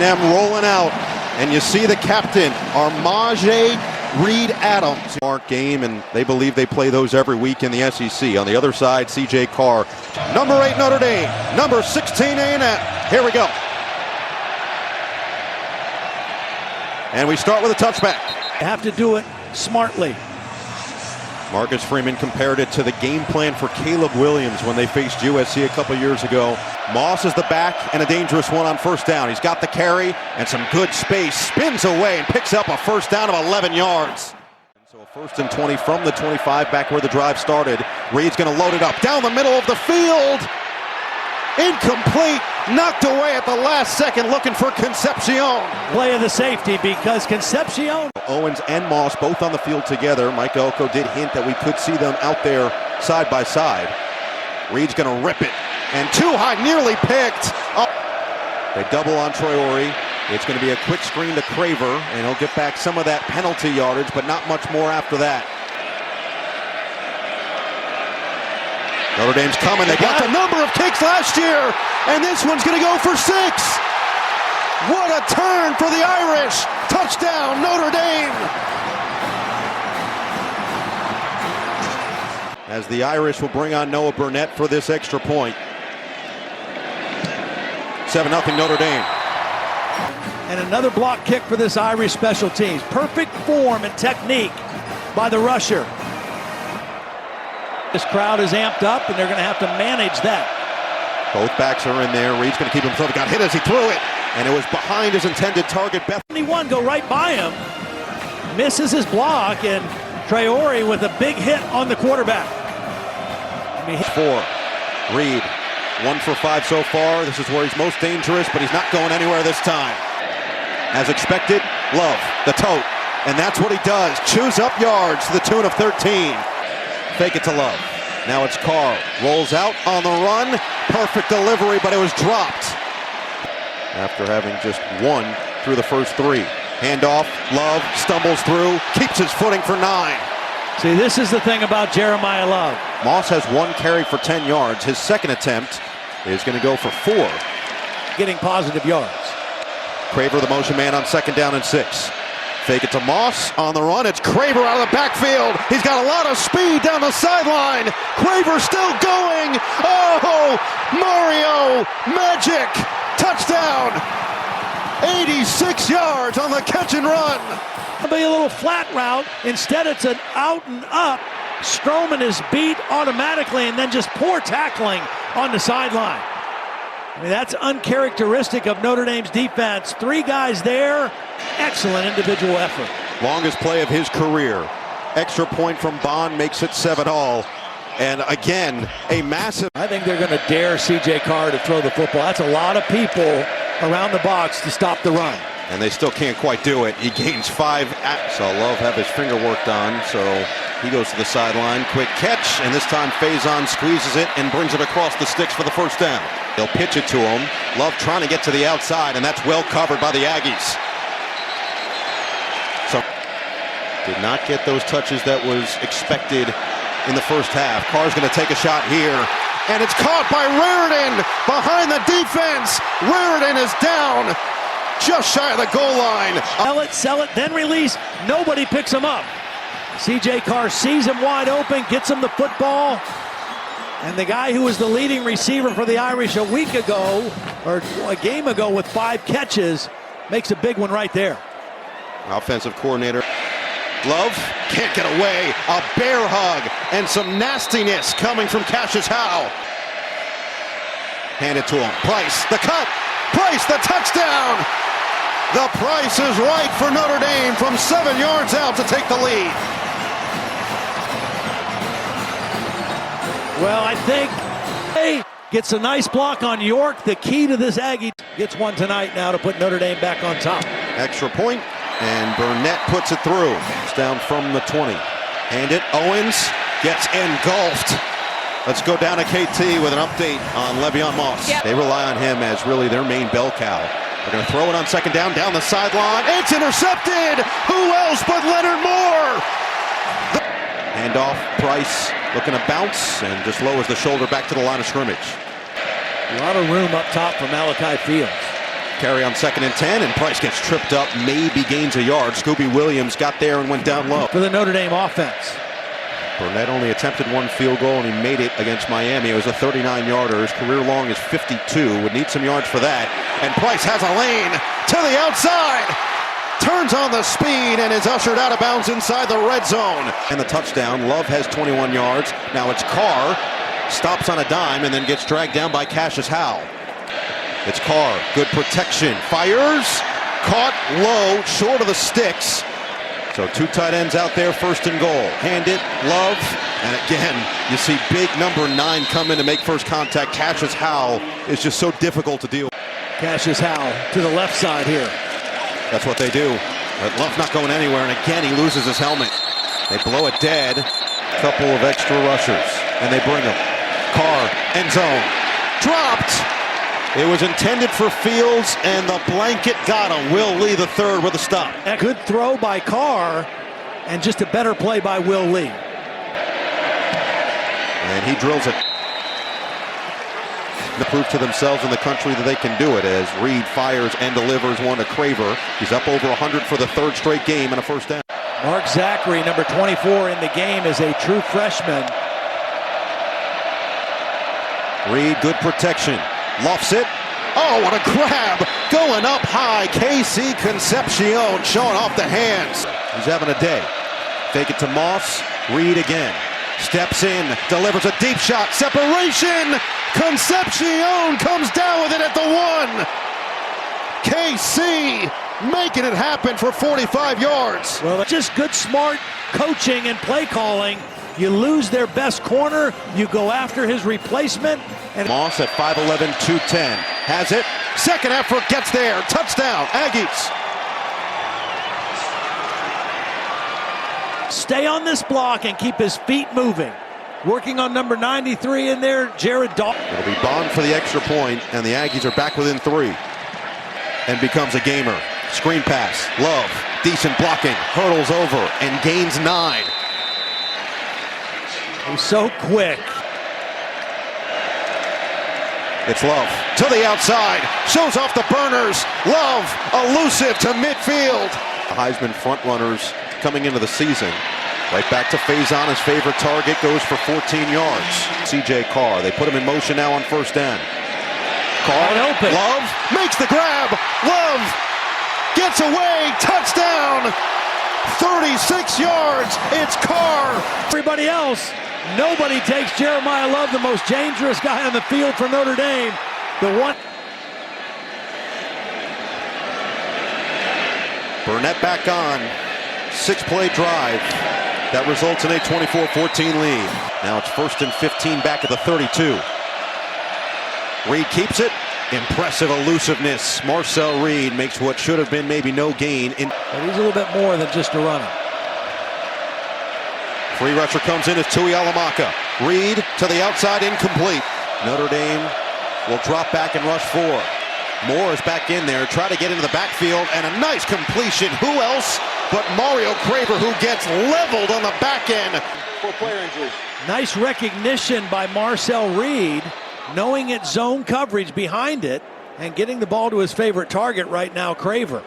A&M rolling out, and you see the captain, Armajé Reed Adams. Smart game, and they believe they play those every week in the SEC. On the other side, C.J. Carr. Number 8, Notre Dame. Number 16, A&M. Here we go. And we start with a touchback. You have to do it smartly. Marcus Freeman compared it to the game plan for Caleb Williams when they faced USC a couple years ago. Moss is the back and a dangerous one on first down. He's got the carry and some good space. Spins away and picks up a first down of 11 yards. So a first and 20 from the 25 back where the drive started. Reed's going to load it up down the middle of the field. Incomplete. Knocked away at the last second looking for Concepcion. Play of the safety because Concepcion. Owens and Moss both on the field together. Mike Elko did hint that we could see them out there side by side. Reed's going to rip it. And too high, nearly picked. Oh. They double on Traore. It's going to be a quick screen to Craver, and he'll get back some of that penalty yardage, but not much more after that. Notre Dame's coming. They got the number of kicks last year, and this one's going to go for 6. What a turn for the Irish. Touchdown, Notre Dame. As the Irish will bring on Noah Burnett for this extra point. 7-0 Notre Dame. And another block kick for this Irish special teams. Perfect form and technique by the rusher. This crowd is amped up, and they're going to have to manage that. Both backs are in there. Reed's going to keep himself. Got hit as he threw it, and it was behind his intended target. One go right by him. Misses his block, and Traore with a big hit on the quarterback. 4. Reed, 1 for 5 so far. This is where he's most dangerous, but he's not going anywhere this time. As expected, Love, the tote, and that's what he does. Chews up yards to the tune of 13. Fake it to Love. Now it's Carr. Rolls out on the run. Perfect delivery, but it was dropped. After having just 1 through the first 3. Handoff. Love stumbles through. Keeps his footing for 9. See, this is the thing about Jeremiah Love. Moss has 1 carry for 10 yards. His second attempt is going to go for 4. Getting positive yards. Craver, the motion man on second down and 6. Fake it to Moss on the run. It's Craver out of the backfield. He's got a lot of speed down the sideline. Craver still going. Oh, Mario Magic. Touchdown. 86 yards on the catch and run. It'll be a little flat route. Instead, it's an out and up. Stroman is beat automatically, and then just poor tackling on the sideline. I mean, that's uncharacteristic of Notre Dame's defense. 3 guys there. Excellent individual effort. Longest play of his career. Extra point from Bond makes it 7-all. And again, a massive... I think they're going to dare C.J. Carr to throw the football. That's a lot of people around the box to stop the run. And they still can't quite do it. He gains 5. So Love have his finger worked on. So he goes to the sideline. Quick catch. And this time Faison squeezes it and brings it across the sticks for the first down. They'll pitch it to him. Love trying to get to the outside, and that's well covered by the Aggies. So did not get those touches that was expected in the first half. Carr's going to take a shot here, and it's caught by Raritan behind the defense. Raritan is down just shy of the goal line. Sell it, then release. Nobody picks him up. C.J. Carr sees him wide open, gets him the football. And the guy who was the leading receiver for the Irish a week ago, or a game ago with 5 catches, makes a big one right there. Offensive coordinator. Love can't get away. A bear hug and some nastiness coming from Cassius Howe. Hand it to him. Price, the cut. Price, the touchdown. The price is right for Notre Dame from 7 yards out to take the lead. Well, I think he gets a nice block on York. The key to this Aggie gets one tonight now to put Notre Dame back on top. Extra point, and Burnett puts it through. It's down from the 20. Hand it, Owens gets engulfed. Let's go down to KT with an update on Le'Veon Moss. Yep. They rely on him as really their main bell cow. They're going to throw it on second down the sideline. It's intercepted. Who else but Leonard Moore? Handoff, Price looking to bounce and just lowers the shoulder back to the line of scrimmage. A lot of room up top for Malachi Fields. Carry on 2nd and 10, and Price gets tripped up, maybe gains a yard. Scooby Williams got there and went down low. For the Notre Dame offense. Burnett only attempted 1 field goal, and he made it against Miami. It was a 39-yarder. His career long is 52. Would need some yards for that. And Price has a lane to the outside. Turns on the speed and is ushered out of bounds inside the red zone. And the touchdown. Love has 21 yards. Now it's Carr. Stops on a dime and then gets dragged down by Cassius Howell. It's Carr. Good protection. Fires. Caught low, short of the sticks. So 2 tight ends out there, 1st and goal. Hand it, Love, and again, you see big number 9 come in to make first contact. Cassius Howell is just so difficult to deal with. Cassius Howell to the left side here. That's what they do. But Love's not going anywhere, and again, he loses his helmet. They blow it dead. Couple of extra rushers, and they bring him. Carr, end zone, dropped. It was intended for Fields, and the blanket got him. Will Lee the third with a stop. A good throw by Carr, and just a better play by Will Lee. And he drills it. To prove to themselves in the country that they can do it, as Reed fires and delivers one to Craver. He's up over 100 for the 3rd straight game and a first down. Mark Zachary, number 24 in the game, is a true freshman. Reed, good protection. Lofts it. Oh, what a grab. Going up high. KC Concepcion showing off the hands. He's having a day. Fake it to Moss. Reed again. Steps in. Delivers a deep shot. Separation. Concepcion comes down with it at the 1. KC making it happen for 45 yards. Well, just good, smart coaching and play calling. You lose their best corner. You go after his replacement. And Moss at 5'11", 210. Has it. Second effort gets there. Touchdown, Aggies. Stay on this block and keep his feet moving. Working on number 93 in there, Jared Dalton. It'll be Bond for the extra point, and the Aggies are back within 3. And becomes a gamer. Screen pass. Love. Decent blocking. Hurdles over and gains 9. He's so quick. It's Love to the outside. Shows off the burners. Love elusive to midfield. The Heisman frontrunners coming into the season. Right back to Faison. His favorite target goes for 14 yards. C.J. Carr. They put him in motion now on 1st down. Carr open. Love makes the grab. Love gets away. Touchdown. 36 yards. It's Carr. Everybody else. Nobody takes Jeremiah Love, the most dangerous guy on the field for Notre Dame. The one. Burnett back on. 6-play drive. That results in a 24-14 lead. Now it's 1st and 15 back at the 32. Reed keeps it. Impressive elusiveness. Marcel Reed makes what should have been maybe no gain. But he's a little bit more than just a runner. Free rusher comes in as Tui Alamaka. Reed to the outside, incomplete. Notre Dame will drop back and rush 4. Moore is back in there, try to get into the backfield, and a nice completion. Who else but Mario Craver, who gets leveled on the back end. For player injury. Nice recognition by Marcel Reed, knowing it's zone coverage behind it, and getting the ball to his favorite target right now, Craver.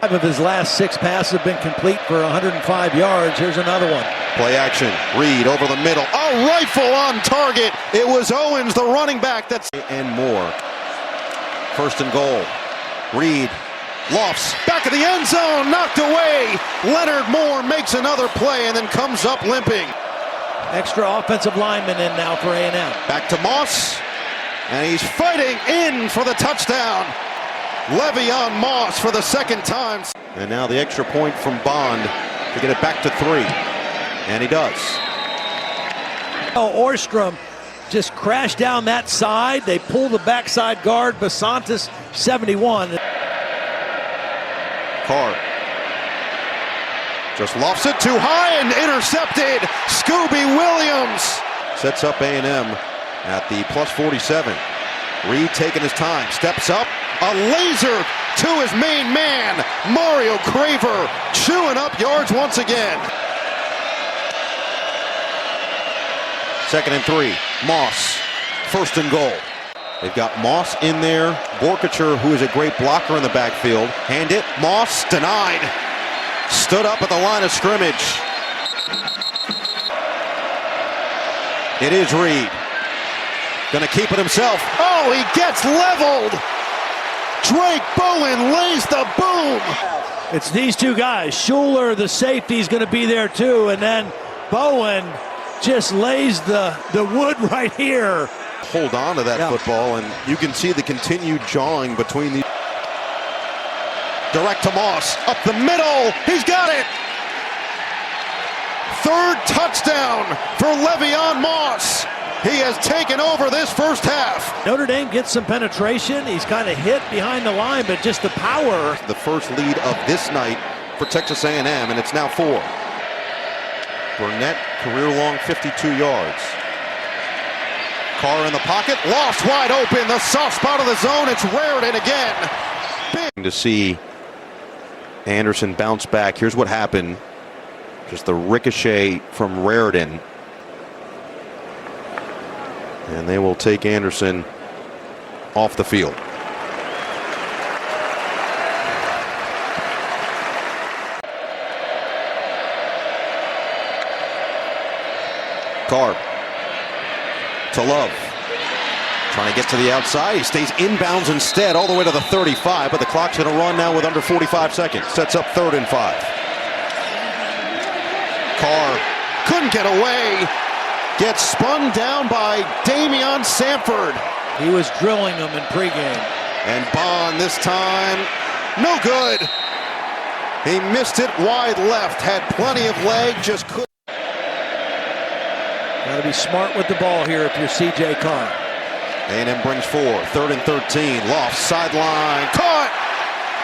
5 of his last 6 passes have been complete for 105 yards. Here's another one. Play action. Reed over the middle. A rifle on target. It was Owens, the running back. That's and more. 1st and goal. Reed lofts back of the end zone. Knocked away. Leonard Moore makes another play and then comes up limping. Extra offensive lineman in now for A&M. Back to Moss. And he's fighting in for the touchdown. Le'Veon Moss for the 2nd time. And now the extra point from Bond to get it back to 3. And he does. Oh, Orstrom just crashed down that side. They pull the backside guard. Basantis, 71. Carr just lofts it too high and intercepted. Scooby Williams sets up A&M at the plus 47. Reed taking his time. Steps up. A laser to his main man. Mario Craver chewing up yards once again. 2nd and 3. Moss. 1st and goal. They've got Moss in there. Borkacher, who is a great blocker in the backfield. Hand it. Moss denied. Stood up at the line of scrimmage. It is Reed. Going to keep it himself. Oh, he gets leveled. Drake Bowen lays the boom. It's these two guys. Schuler, the safety, is going to be there too. And then Bowen just lays the wood right here. Hold on to that football, and you can see the continued jawing between the. Direct to Moss, up the middle, he's got it! Third touchdown for Le'Veon Moss. He has taken over this first half. Notre Dame gets some penetration. He's kind of hit behind the line, but just the power. The first lead of this night for Texas A&M, and it's now 4. Burnett, career-long 52 yards. Carr in the pocket, lost wide open, the soft spot of the zone, it's Raritan again. Big to see Anderson bounce back. Here's what happened. Just the ricochet from Raritan. And they will take Anderson off the field. Carr to Love. Trying to get to the outside. He stays inbounds instead all the way to the 35, but the clock's going to run now with under 45 seconds. Sets up 3rd and 5. Carr couldn't get away. Gets spun down by Damian Samford. He was drilling them in pregame. And Bond this time, no good. He missed it wide left. Had plenty of leg, just couldn't. Got to be smart with the ball here if you're C.J. Carr. A&M brings 4, 3rd and 13. Loft sideline, caught.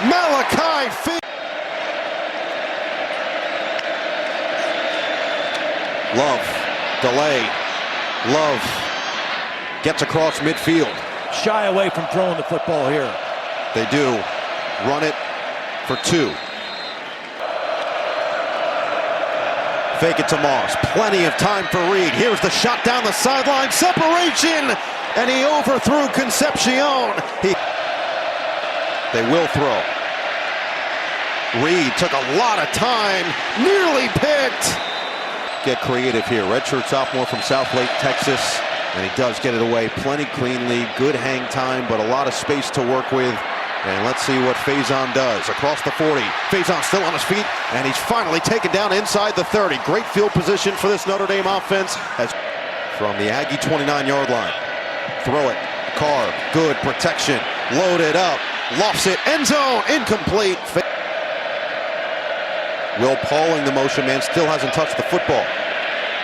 Malachi Fee. Love, delay. Love gets across midfield. Shy away from throwing the football here. They do. Run it for 2. Fake it to Moss. Plenty of time for Reed. Here's the shot down the sideline. Separation. And he overthrew Concepcion. They will throw. Reed took a lot of time. Nearly picked. Get creative here. Redshirt sophomore from Southlake, Texas. And he does get it away plenty cleanly. Good hang time, but a lot of space to work with. And let's see what Faison does. Across the 40. Faison still on his feet, and he's finally taken down inside the 30. Great field position for this Notre Dame offense. As from the Aggie 29-yard line. Throw it. Carr. Good protection. Loaded up. Lofts it. End zone. Incomplete. Will Pauling, the motion man, still hasn't touched the football.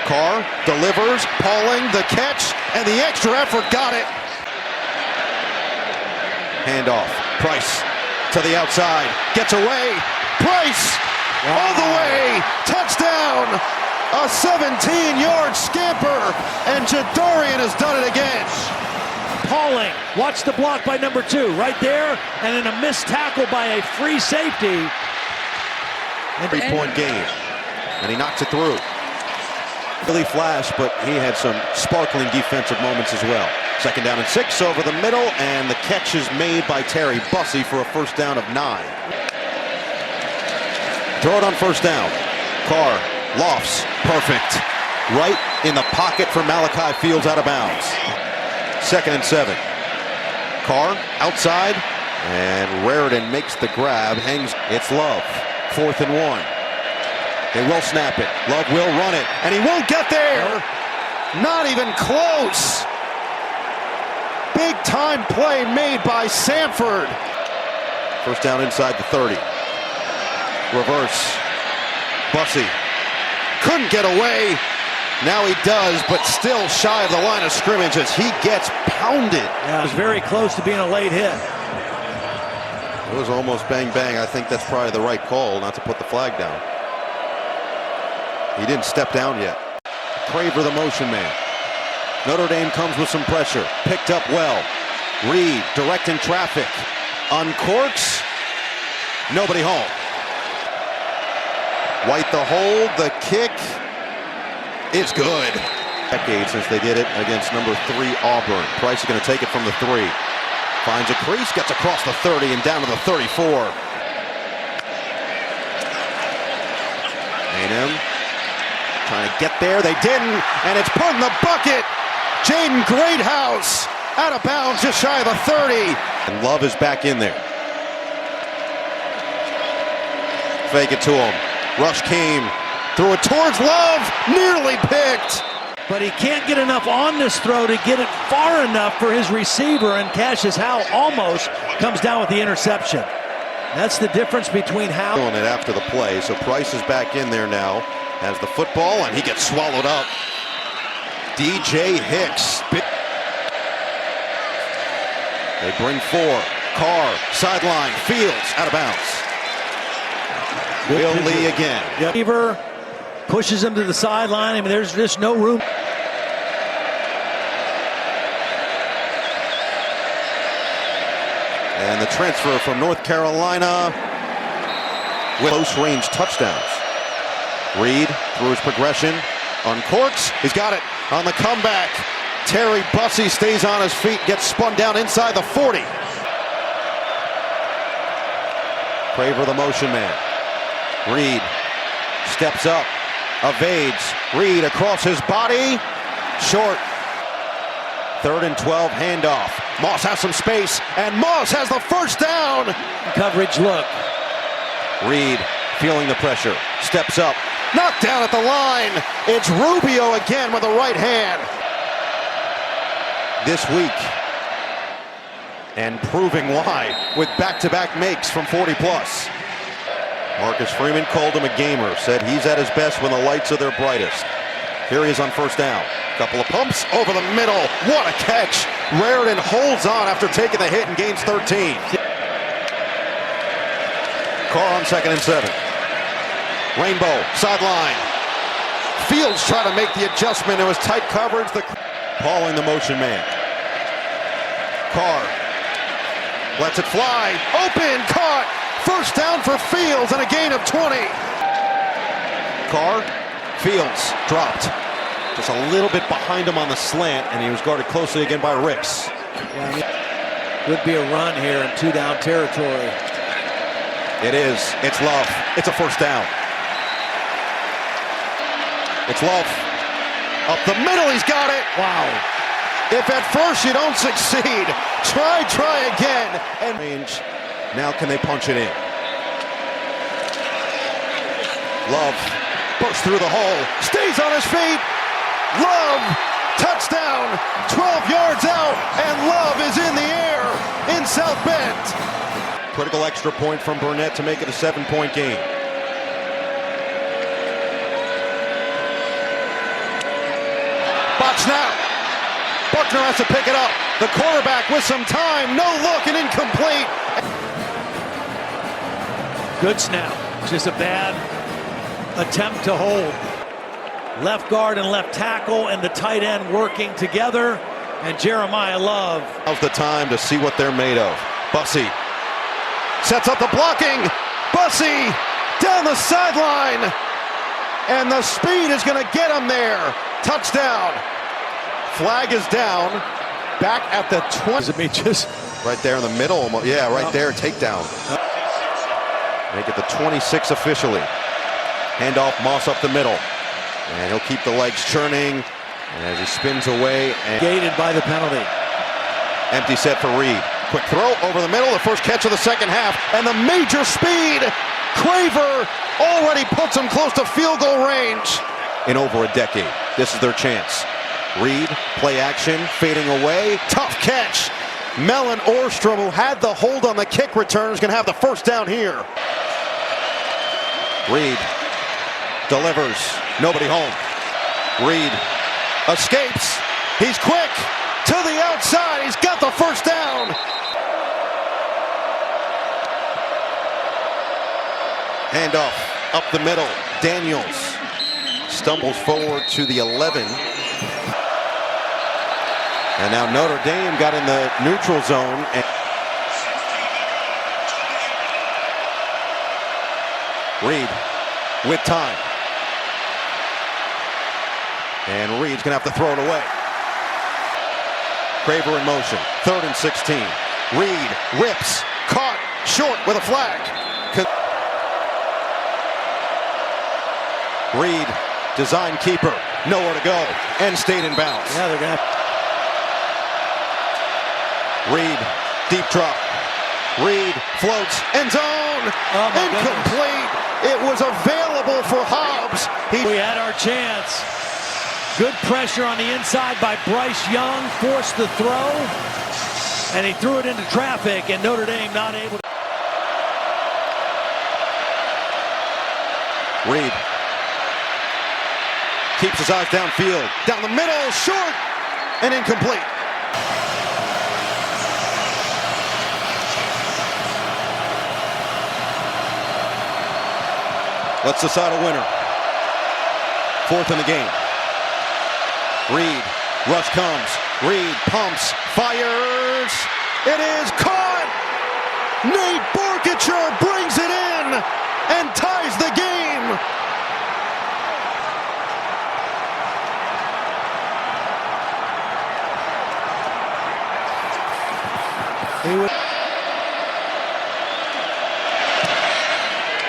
Carr delivers. Pauling the catch, and the extra effort got it. Handoff. Price to the outside. Gets away. Price all the way. Touchdown. A 17-yard scamper. And Jadarian has done it again. Pauling. Watch the block by number 2. Right there. And then a missed tackle by a free safety. And 3-point game. And he knocks it through. Really flashed, but he had some sparkling defensive moments as well. 2nd down and 6 over the middle, and the catch is made by Terry Bussey for a 1st down of 9. Throw it on 1st down. Carr lofts, perfect. Right in the pocket for Malachi Fields out of bounds. 2nd and 7. Carr outside, and Raritan makes the grab, hangs. It's Love. 4th and 1. They will snap it. Love will run it, and he won't get there. Not even close. Big time play made by Samford. 1st down inside the 30. Reverse. Bussey couldn't get away. Now he does, but still shy of the line of scrimmage as he gets pounded. Yeah, it was very close to being a late hit. It was almost bang bang. I think that's probably the right call not to put the flag down. He didn't step down yet. Craver, the motion man. Notre Dame comes with some pressure. Picked up well. Reed directing traffic. Uncorks. Nobody home. White the hold. The kick is good. Decade since they did it against number 3 Auburn. Price is going to take it from the 3. Finds a crease, gets across the 30 and down to the 34. A&M trying to get there. They didn't, and it's put in the bucket. Jaden Greathouse out of bounds just shy of the 30. And Love is back in there. Fake it to him. Rush came. Threw it towards Love. Nearly picked. But he can't get enough on this throw to get it far enough for his receiver, and Cassius Howe almost comes down with the interception. That's the difference between Howe. Doing it after the play, so Price is back in there now. Has the football, and he gets swallowed up. DJ Hicks. They bring 4. Carr, sideline, Fields, out of bounds. Will Lee again. Receiver pushes him to the sideline. I mean, there's just no room. And the transfer from North Carolina with close-range touchdowns. Reed through his progression, uncorks. He's got it on the comeback. Terry Bussey stays on his feet, gets spun down inside the 40. Craver the motion man. Reed steps up, evades. Reed across his body, short. 3rd and 12, handoff. Moss has some space, and Moss has the first down. Coverage look. Reed feeling the pressure, steps up, knocked down at the line. It's Rubio again with the right hand. This week, and proving why, with back-to-back makes from 40 plus. Marcus Freeman called him a gamer, said he's at his best when the lights are their brightest. Here he is on first down. Couple of pumps over the middle. What a catch. Raritan holds on after taking the hit and gains 13. Carr on 2nd and 7. Rainbow, sideline. Fields trying to make the adjustment. It was tight coverage. Pauling the motion man. Carr lets it fly. Open, caught. First down for Fields and a gain of 20. Carr, Fields dropped. Just a little bit behind him on the slant, and he was guarded closely again by Ricks. Could be a run here in 2-down territory. It is. It's Love. It's a first down. It's Love. Up the middle, he's got it. Wow. If at first you don't succeed, try again. And range. Now can they punch it in? Love bursts through the hole, stays on his feet. Love, touchdown, 12 yards out, and Love is in the air in South Bend. Critical extra point from Burnett to make it a 7-point game. Bot snap. Buckner has to pick it up. The quarterback with some time, no look and incomplete. Good snap, just a bad attempt to hold. Left guard and left tackle and the tight end working together, and Jeremiah Love. Now's the time to see what they're made of. Bussey sets up the blocking. Bussey down the sideline, and the speed is going to get him there. Touchdown. Flag is down. Back at the 20. I mean, just right there in the middle. Almost. Yeah, right there. Takedown. Make it the 26 officially. Handoff, Moss up the middle. And he'll keep the legs churning. And as he spins away. And gated by the penalty. Empty set for Reed. Quick throw over the middle. The first catch of the second half. And the major speed. Craver already puts him close to field goal range. In over a decade. This is their chance. Reed, play action, fading away. Tough catch. Mellon Orstrom, who had the hold on the kick return, is going to have the first down here. Reed delivers. Nobody home. Reed escapes. He's quick to the outside. He's got the first down. Handoff up the middle. Daniels stumbles forward to the 11. And now Notre Dame got in the neutral zone. And Reed with time. And Reed's going to have to throw it away. Craver in motion. 3rd and 16. Reed rips. Caught. Short with a flag. Reed, design keeper. Nowhere to go. And stayed in bounds. Yeah, they're going to. Reed, deep drop. Reed floats. End zone. Oh, incomplete. It was available for Hobbs. We had our chance. Good pressure on the inside by Bryce Young. Forced the throw. And he threw it into traffic, and Notre Dame not able to. Reed keeps his eyes downfield. Down the middle, short, and incomplete. Let's decide a winner. 4th in the game. Reed, rush comes. Reed pumps, fires. It is caught. Nate Borkacher brings it in and ties the game.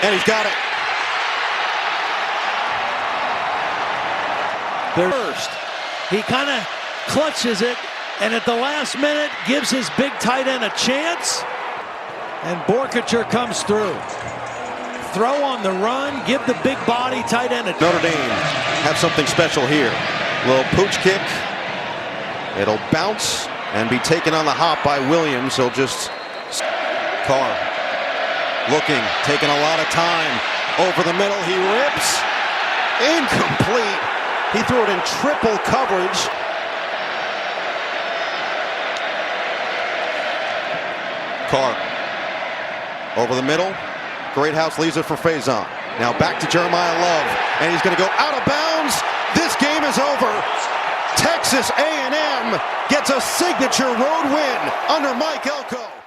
And he's got it. First, he kind of clutches it, and at the last minute gives his big tight end a chance, and Borkacher comes through. Throw on the run, give the big body tight end a. Notre Dame have something special here. Little pooch kick. It'll bounce and be taken on the hop by Williams. He'll just. Carr looking, taking a lot of time. Over the middle, he rips. Incomplete. He threw it in triple coverage. Carr over the middle. Greathouse leaves it for Faison. Now back to Jeremiah Love, and he's going to go out of bounds. This game is over. Texas A&M gets a signature road win under Mike Elko.